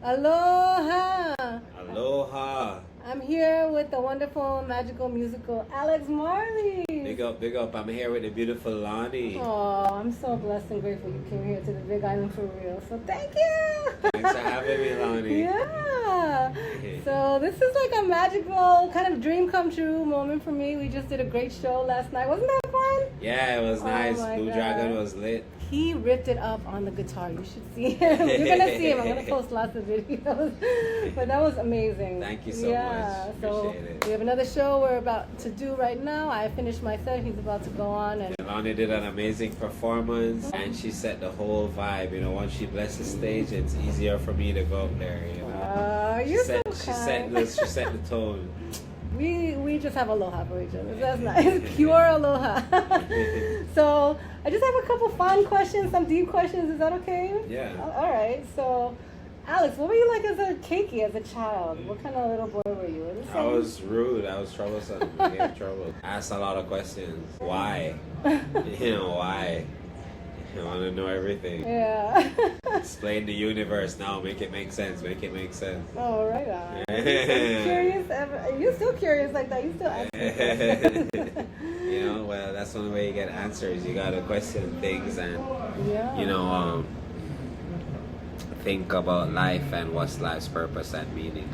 Aloha! Aloha! I'm here with the wonderful, magical, musical Alex Marley. Big up, big up. I'm here with the beautiful Lani. Oh, I'm so blessed and grateful you came here to the Big Island for real. So thank you! Thanks for having me, Lani. Yeah! So this is like a magical kind of dream come true moment for me. We just did a great show last night. Wasn't that fun? Yeah, it was nice. Blue God. Dragon was lit. He ripped it up on the guitar. You should see him. You're going to see him. I'm going to post lots of videos. But that was amazing. Thank you so much. So Appreciate it. we have another show we're about to do right now. I finished my set. He's about to go on. And Lani did an amazing performance, and she set the whole vibe. You know, once she blessed the stage, it's easier for me to go up there. You know, you're she set the tone. We just have aloha for each other. That's nice. Pure aloha. So I just have a couple fun questions, some deep questions. Is that okay? Yeah. All right. So, Alex, what were you like as a keiki, as a child? What kind of little boy were you? I was rude. I was troublesome. I gave trouble. I asked a lot of questions. Why? Why? I want to know everything. Yeah. Explain the universe now. Make it make sense. Make it make sense. Oh, right on. Are you curious? Are you still curious like that? You still ask questions? Well, that's the only way you get answers. You gotta question things and, yeah. think about life and what's life's purpose and meaning.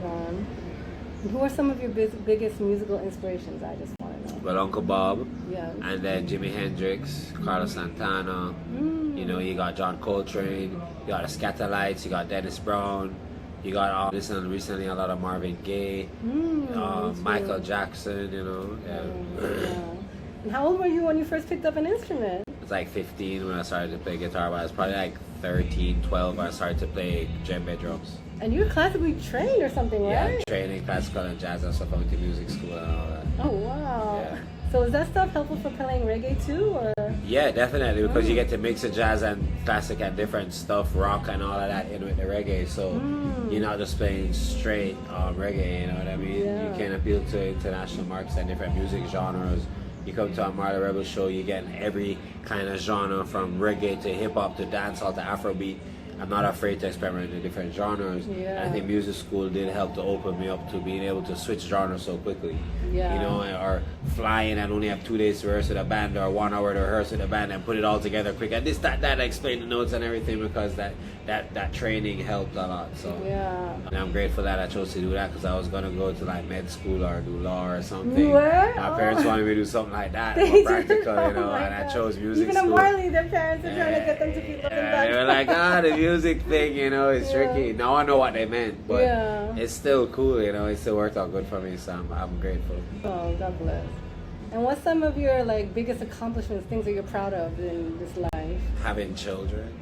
Right on. Who are some of your biggest musical inspirations? I just want to know. Well, Uncle Bob. Yeah. And then Jimi Hendrix, Carlos Santana. You got John Coltrane. You got the Scatterlights. You got Dennis Brown. You got listening recently a lot of Marvin Gaye, Michael Jackson. Yeah. And how old were you when you first picked up an instrument? I was like 15 when I started to play guitar, but I was probably like 13, 12 when I started to play djembe drums. And you're classically trained or something, right? Yeah, training classical and jazz and stuff. I went to music school and all that. Oh, wow. Yeah. So is that stuff helpful for playing reggae too, or? Yeah, definitely, because you get to mix the jazz and classic and different stuff, rock and all of that in with the reggae. So you're not just playing straight reggae, you know what I mean? Yeah. You can appeal to international markets and different music genres. You come to a Marley Rebel show, you get every kind of genre from reggae to hip hop to dancehall to Afrobeat. I'm not afraid to experiment in different genres. Yeah. I think music school did help to open me up to being able to switch genres so quickly. Yeah. Or fly in and only have 2 days to rehearse with a band or 1 hour to rehearse with a band and put it all together quick. And this, that, explain the notes and everything because that training helped a lot. So yeah. And I'm grateful that I chose to do that because I was going to go to like med school or do law or something. What? My parents wanted me to do something like that, more practical, and I chose music Even school. Even Marley, their parents are trying to get them to keep looking back. They were like, the music thing, is tricky. Now I know what they meant, but it's still cool, it still worked out good for me, so I'm grateful. Oh, God bless. And what's some of your biggest accomplishments, things that you're proud of in this life? Having children,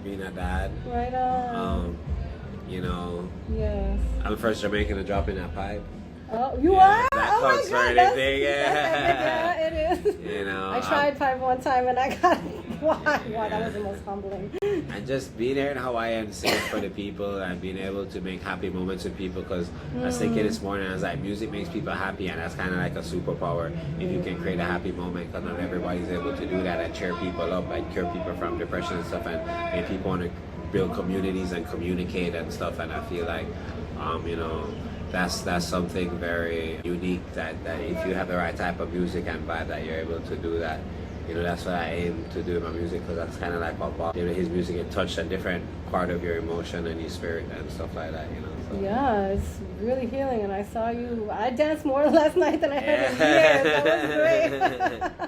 being a dad. Right on. Yes. I'm the first Jamaican to drop in that pipe. Oh, you are? That oh counts my for God, anything. Yeah, it is. I tried pipe one time and I got wow, that was the most humbling. And just being there in Hawaii and singing for the people and being able to make happy moments with people, because I was thinking this morning, I was like, music makes people happy, and that's kind of like a superpower if you can create a happy moment, because not everybody's able to do that and cheer people up and cure people from depression and stuff, and make people want to build communities and communicate and stuff. And I feel like that's something very unique that if you have the right type of music and vibe, that you're able to do that. That's what I aim to do in my music, because that's kind of like what Bob, his music, it touched a different part of your emotion and your spirit and stuff like that, So. Yeah, it's really healing, and I saw you, I danced more last night than I have in years. That was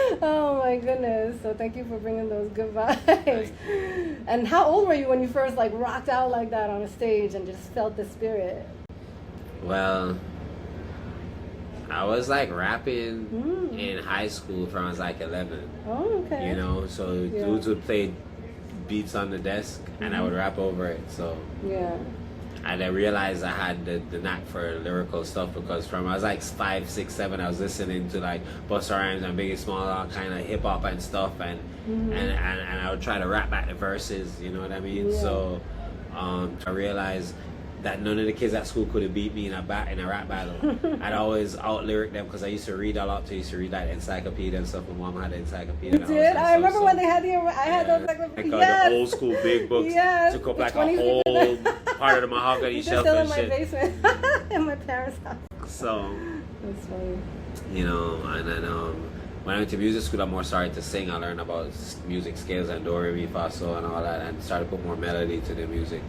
great. Oh my goodness. So thank you for bringing those good vibes. And how old were you when you first rocked out like that on a stage and just felt the spirit? Well, I was rapping in high school from I was 11. Oh, okay. So dudes would play beats on the desk and I would rap over it. So yeah. And I realized I had the knack for lyrical stuff, because from I was 5, 6, 7, I was listening to Busta Rhymes and Biggie Small, kind of hip hop and stuff, and I would try to rap back the verses. You know what I mean? Yeah. So I realized that none of the kids at school could have beat me in a rap battle. I'd always out lyric them because I used to read a lot too. I used to read like encyclopedia and stuff. My mom had the encyclopedia. You did? I remember when they had I had those encyclopedias. Like the old school big books. Yes. Took up like a whole part of the mahogany shelf still and in my basement in my parents' house. So that's funny. You know, and then when I went to music school, I more started to sing. I learned about music scales and do, re, mi, fa, sol and all that, and started to put more melody to the music.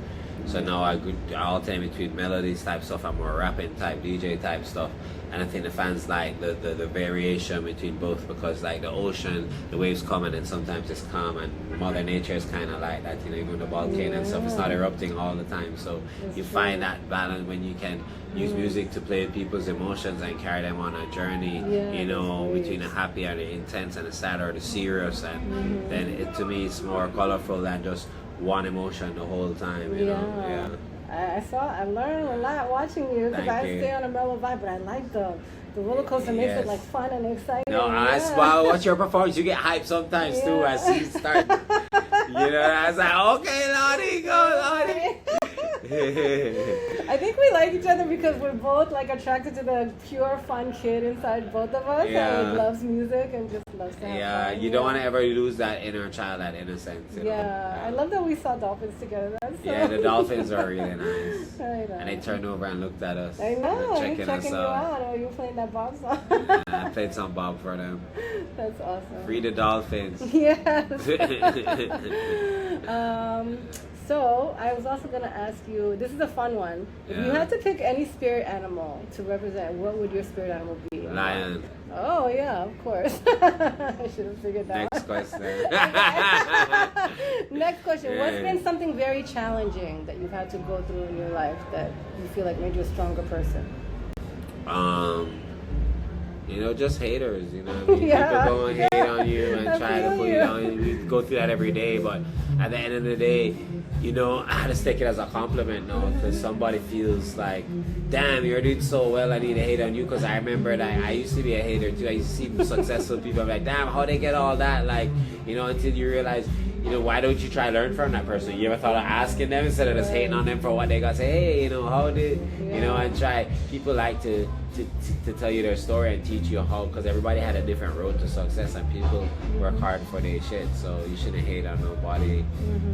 So now I alternate between melodies type stuff and more rapping type, DJ type stuff. And I think the fans like the variation between both, because like the ocean, the waves come and then sometimes it's calm, and Mother Nature is kind of like that, you know, even the volcano and stuff, it's not erupting all the time. So you find that balance when you can use music to play with people's emotions and carry them on a journey, you know, between the happy and the intense and the sad or the serious, and then it, to me, it's more colorful than just one emotion the whole time, you know. I learned a lot watching you, because I stay on a mellow vibe, but I like the roller coaster makes it like fun and exciting. No, that's why watch your performance. You get hyped sometimes too as you start. You know, I was like, okay, Lani, go, Lani. I think we like each other because we're both like attracted to the pure fun kid inside both of us, and loves music and just loves to have fun. You don't want to ever lose that inner child, that innocence. You know? I love that we saw dolphins together. That's so the dolphins are really nice. I know. And they turned over and looked at us. I know. Checking us you out. Oh, you were playing that Bob song. I played some Bob for them. That's awesome. Free the dolphins. Yes. So I was also going to ask you, this is a fun one. If you had to pick any spirit animal to represent, what would your spirit animal be? Lion. Oh, yeah, of course. I should have figured that Next question. Next question. What's been something very challenging that you've had to go through in your life that you feel like made you a stronger person? You know, just haters, you know what I mean? People go and hate on you and try to put you down. You go through that every day, but at the end of the day, you know, I just take it as a compliment now, because somebody feels like, damn, you're doing so well, I need to hate on you. Because I remember that I used to be a hater too. I used to see successful people, I'm like, damn, how they get all that? Like, you know, until you realize, you know, why don't you try learn from that person? You ever thought of asking them instead of just hating on them for what they got? Say, hey, you know, how did, you know, and try. People like to tell you their story and teach you how, because everybody had a different road to success, and people work hard for their shit. So you shouldn't hate on nobody.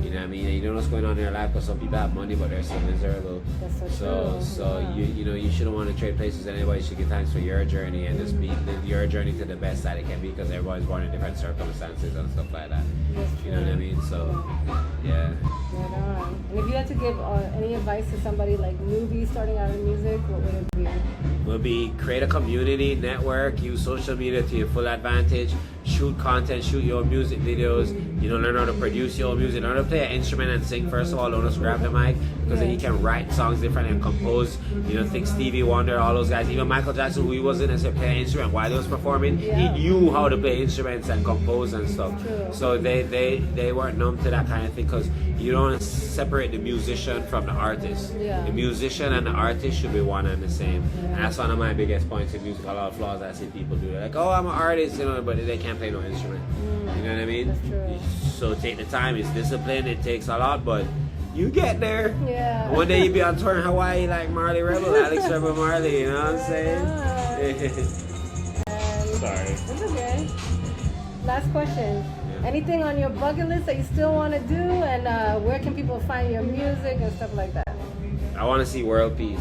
You know what I mean? And you don't know what's going on in their life, because some people have money but they're still miserable. That's so true. You know, you shouldn't want to trade places with anybody. You should give thanks for your journey and just be your journey to the best that it can be, because everybody's born in different circumstances and stuff like that. You know what I mean? So yeah. Right on. And if you had to give any advice to somebody like newbie starting out in music, what would it be? Will be create a community, network, use social media to your full advantage, shoot content, shoot your own music videos, you know, learn how to produce your own music, learn how to play an instrument and sing first of all, don't just grab the mic, because then you can write songs different and compose, you know, think Stevie Wonder, all those guys, even Michael Jackson, who he wasn't necessarily playing an instrument while he was performing, he knew how to play instruments and compose and stuff. So they weren't numb to that kind of thing, because you don't separate the musician from the artist. The musician and the artist should be one and the same. And that's one of my biggest points in music. A lot of flaws I see people do. They're like, oh, I'm an artist, you know, but they can't play no instrument. You know what I mean? That's true. So take the time. It's discipline. It takes a lot, but you get there. Yeah. One day you be on tour in Hawaii like Marley Rebel, Alex Rebel Marley. You know what I'm saying? Sorry. It's okay. Last question. Anything on your bucket list that you still want to do, and where can people find your music and stuff like that? I want to see world peace.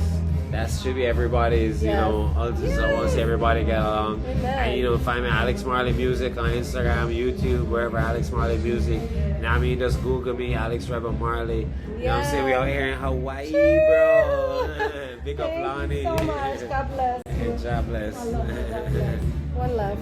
That should be everybody's, you know, I want to see everybody get along. And, you know, find me Alex Marley Music on Instagram, YouTube, wherever Alex Marley Music. You know what I mean? Just Google me, Alex Rebel Marley. You know what I'm saying? We out here in Hawaii, bro. Big up Lani. Thank you so much. God bless. God bless. I love you. God bless. One love.